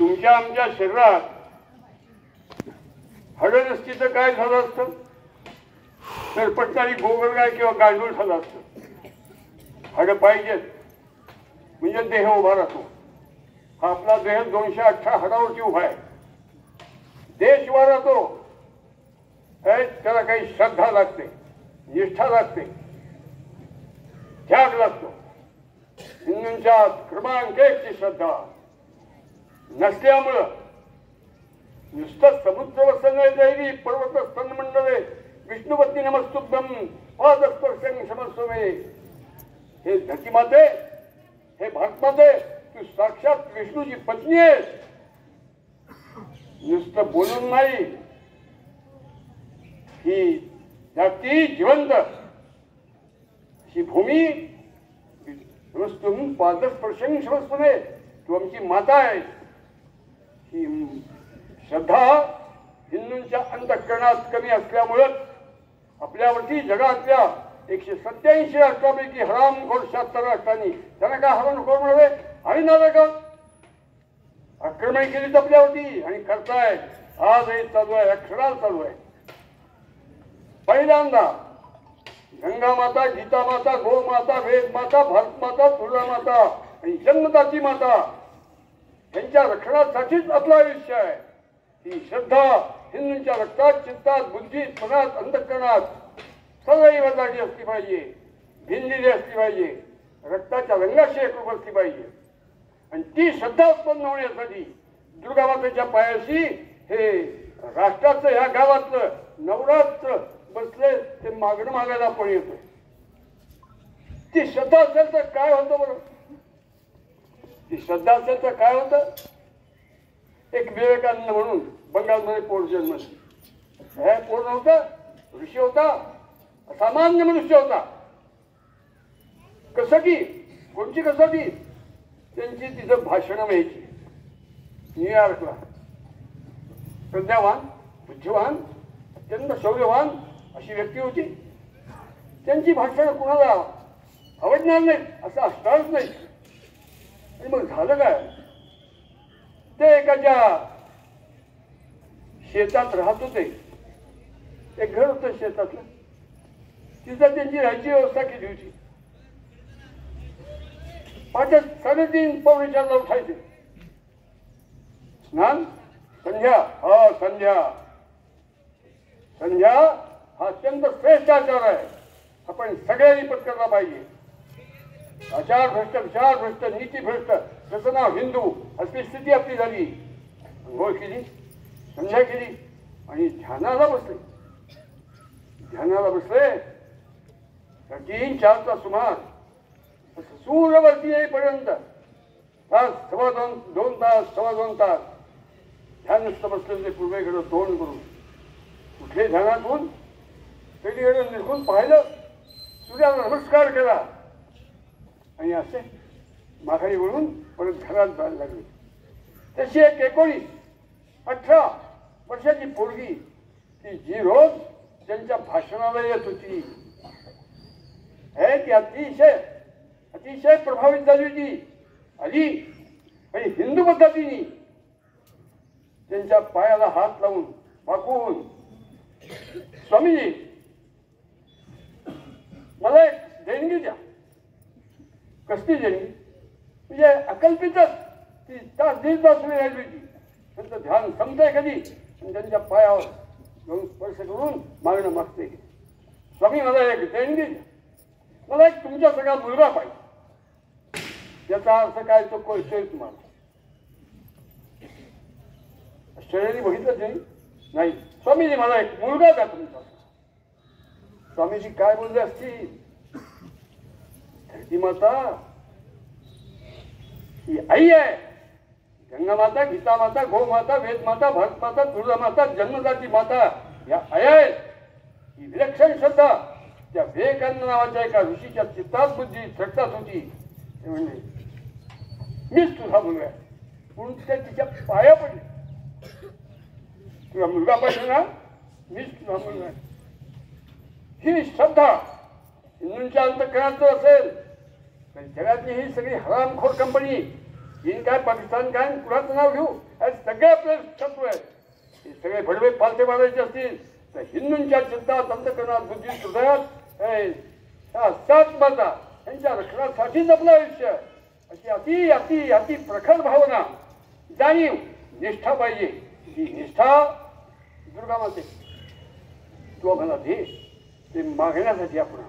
तुमच्या आमच्या शरीरात हाडं नसती तर काय झालं असतं? सरपटणारी गोगलगाय किंवा गांडूळ झालं असतं. हाडं पाहिजेत म्हणजे देह उभा राहतो. हा आपला देह 218 हाडावरती उभा आहे. देश उभा राहतो. त्याला काही श्रद्धा लागते, निष्ठा लागते, त्याग लागतो. हिंदूंच्या क्रमांक 1 ची श्रद्धा नसल्यामुळं नुसतं समुद्र वसने दैवी पर्वत स्तनमंडले विष्णुपत्नी नमस्तुभ्यम पादस्पर्शं क्षमस्वमे. हे धरतीमाते, हे भारतमाते, तू साक्षात विष्णूची पत्नी आहेस. नुसतं बोलून नाही, ही जाती जिवंत ही भूमी नमस्तुम पादस्पर्शं क्षमस्वमे. तू आमची माता आहेस. ही श्रद्धा हिंदूंच्या अंतःकरणात कमी असल्यामुळेच आपल्यावरती जगातल्या 187 राष्ट्रांपैकी हरामखोर 76 राष्ट्रांनी त्यांना काय हरामखोर म्हणावे? आणि ना का आक्रमण केलीच आपल्यावरती आणि करताय. आजही चालू आहे, अक्षराल चालू आहे. पहिल्यांदा गंगा माता, गीता माता, गो माता, वेद माता, भारत माता, तुळजा माता आणि जन्मदाती माता यांच्या रक्षणासाठीच आपलं आयुष्य आहे. ही श्रद्धा हिंदूंच्या रक्तात, चित्तात, बुद्धीत, मनात, अंतःकरणात सदैव जागी असली पाहिजे, भिनलेली असली पाहिजे, रक्ताच्या रंगाशी एकरूप असली पाहिजे. आणि ती श्रद्धा उत्पन्न होण्यासाठी दुर्गामातेच्या पायाशी हे राष्ट्राचं ह्या गावातलं नवरात्र बसले ते मागणं मागायला आपण येतोय. ती श्रद्धा असेल तर काय होतं बरं? ती श्रद्धा असेल तर काय होतं? एक विवेकानंद म्हणून बंगालमध्ये पोट जन्म. हे पोट नव्हता, ऋषी होता, असामान्य मनुष्य होता. कसोटी, कोणची कसोटी? त्यांची तिथं भाषणं व्हायची न्यूयॉर्कला. प्रज्ञावान, बुद्धिवान, अत्यंत शौर्यवान अशी व्यक्ती होती. त्यांची भाषणं कुणाला आवडणार नाहीत असं असणारच नाही. आणि मग झालं काय? ते एकाच्या शेतात राहत होते. एक घर होतं शेतातलं. तिथं त्यांची राहायची व्यवस्था केली होती. पहाटे 3:30 पावणे 4ला उठायचे. स्नान, संध्या, संध्या. संध्या हा अत्यंत श्रेष्ठ आचार आहे. आपण सगळ्यांनी पत्करला पाहिजे. आचार भ्रष्ट, विचार भ्रष्ट, नीती भ्रष्ट, त्याचं नाव हिंदू अशी स्थिती आपली झाली. अंघोळ केली, संध्या केली आणि ध्यानाला बसले. ध्यानाला बसले 3-4चा सुमार सूर्यवरती येईपर्यंत तास, 2 तास, 2.25 तास ध्यान नुसतं बसले. ते पूर्वेकडे तोंड करून कुठे ध्यानातून पेटीकडे निघून पाहिलं, सूर्याला नमस्कार केला आणि असे माघारी वळून परत घरात जायला लागले. तशी एक 19-18 वर्षाची पोरगी ती जी रोज त्यांच्या भाषणाला येत होती, ती अतिशय प्रभावित झाली होती. आली आणि हिंदू पद्धतीने त्यांच्या पायाला हात लावून वाकून, स्वामीजी मला एक देणगी द्या. कसली देणगी? म्हणजे अकल्पितच. ती तास 1.5 तास उभी राहिली होती. त्यांचं ध्यान संपतंय कधी आणि त्यांच्या पायावर घेऊन स्पर्श करून मागणं मागते. स्वामी मला एक देणगी द्या. मला एक तुमच्या सगळा मुलगा पाहिजे. याचा अर्थ काय तो कळतोय तुम्हाला? आश्चर्याने बघितलं नाही. स्वामीजी मला एक मुलगा द्या तुमचा. स्वामीजी काय बोलले असतील? धरती माता ही आई आहे. गंगा माता, गीता माता, गो माता, वेद माता, भारत माता, तुळजा माता, जन्मदाती माता या आया आहेत. ही विलक्षण श्रद्धा त्या विवेकानंद नावाच्या एका ऋषीच्या चित्तात, बुद्धी रक्तात होती. ते म्हणजे मीच तुझा मुलगा आहे. म्हणून ते तिच्या पाया पडले. तुझा मुलगा पाहिजे ना, मीच तुझा मुलगा आहे. ही श्रद्धा हिंदूंच्या अंतःकरणात असेल तर जगातली ही सगळी हरामखोर कंपनी चीन काय, पाकिस्तान काय, कुणाचं नाव घेऊ, हे सगळे आपले शत्रू आहेत. हे सगळे भडवे पालथे मारायचे असतील तर हिंदूंच्या चिंतात अंतकरणात बुद्धीत हृदयात सात माता यांच्या रक्षणासाठीच आपलं आयुष्य आहे. अशी अति अति अति प्रखर भावना, जाणीव, निष्ठा पाहिजे. ही निष्ठा दुर्गा माते तू आम्हाला दे, ते मागण्यासाठी आपण